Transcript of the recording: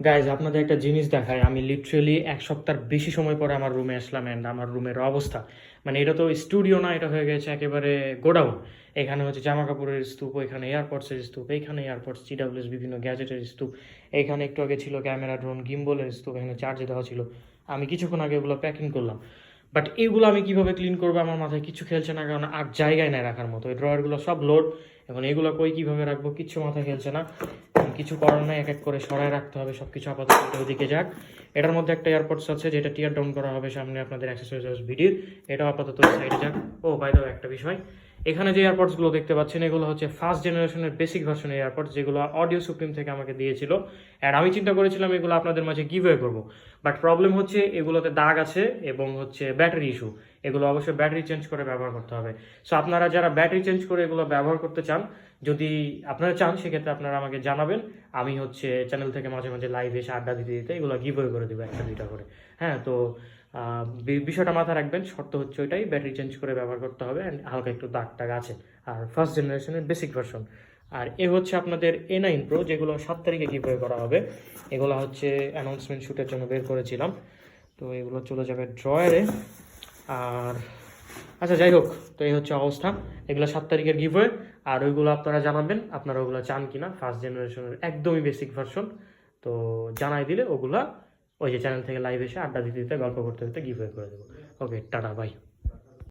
Guys আপনাদের একটা জিনিস দেখায়, আমি লিটারেলি এক সপ্তাহের বেশি সময় পরে আমার রুমে আসলাম অ্যান্ড আমার রুমের অবস্থা মানে এটা তো স্টুডিও না, এটা হয়ে গেছে একেবারে গোডাউন। এখানে হচ্ছে জামা কাপড়ের স্তূপ, এখানে এয়ারপডসের স্তূপ, এইখানে এয়ারপডস, জিডাব্লিউএস বিভিন্ন গ্যাজেটের স্তূপ, এখানে একটু আগে ছিল ক্যামেরা, ড্রোন, গিম্বলের স্তূপ, এখানে চার্জে দেওয়া ছিল। আমি কিছুক্ষণ আগে ওগুলো প্যাকিং করলাম, বাট এগুলো আমি কিভাবে ক্লিন করবো আমার মাথায় কিছু খেলছে না, কারণ আর জায়গায় নাই রাখার মতো। এই ড্রয়ারগুলো সব লোড, এখন এগুলো কই কীভাবে রাখবো কিচ্ছু মাথায় খেলছে না। কিছু করার নাই, এক এক করে সরায় রাখতে হবে সব কিছু। আপাতত ওইদিকে যাক। এটার মধ্যে একটা এয়ারপডস আছে যেটা টিয়ার ডাউন করা হবে সামনে আপনাদের অ্যাক্সেসরিজ ভিডিওর, এটাও আপাতত সাইডে যাক। ও বাই দ্য ওয়ে একটা বিষয়, এখানে যে এয়ারপডসগুলো দেখতে পাচ্ছেন এগুলো হচ্ছে ফার্স্ট জেনারেশনের বেসিক ভার্সনের এয়ারপডস, যেগুলো অডিও সুপ্রিম থেকে আমাকে দিয়েছিল। অ্যান্ড আমি চিন্তা করেছিলাম এগুলো আপনাদের মাঝে গিভওয়ে করবো, বাট প্রবলেম হচ্ছে এগুলোতে দাগ আছে এবং হচ্ছে ব্যাটারি ইস্যু। এগুলো অবশ্যই ব্যাটারি চেঞ্জ করে ব্যবহার করতে হবে। সো আপনারা যারা ব্যাটারি চেঞ্জ করে এগুলো ব্যবহার করতে চান, যদি আপনারা চান সেক্ষেত্রে আপনারা আমাকে জানাবেন। আমি হচ্ছে চ্যানেল থেকে মাঝে মাঝে লাইভ এসে আড্ডা দিতে দিতে এগুলো গিভওয়ে করে দেবো একটা দুইটা করে। হ্যাঁ, তো বিষয়টা মাথায় রাখবেন, শর্ত হচ্ছে ওইটাই, ব্যাটারি চেঞ্জ করে ব্যবহার করতে হবে অ্যান্ড হালকা একটু দাগ টাগ আছে। আর ফার্স্ট জেনারেশনের বেসিক ভার্সন। আর এ হচ্ছে আপনাদের A9 Pro, যেগুলো 7 তারিখে গিভওয়ে করা হবে। এগুলো হচ্ছে অ্যানাউন্সমেন্ট শ্যুটের জন্য বের করেছিলাম, তো এগুলো চলে যাবে ড্রয়ারে। আর আচ্ছা, যাই হোক, তো এই হচ্ছে অবস্থা। এগুলো 7 তারিখের গিভওয়ে। আর ওইগুলো আপনারা জানাবেন আপনারা ওগুলো চান কিনা, ফার্স্ট জেনারেশনের একদমই বেসিক ভার্সন। তো জানাই দিলে ওগুলা ওই যে চ্যানেল থেকে লাইভ এসে আড্ডা দিতে দিতে গল্প করতে করতে গিভওয়ে করে দেবো। ওকে, টাটা, বাই।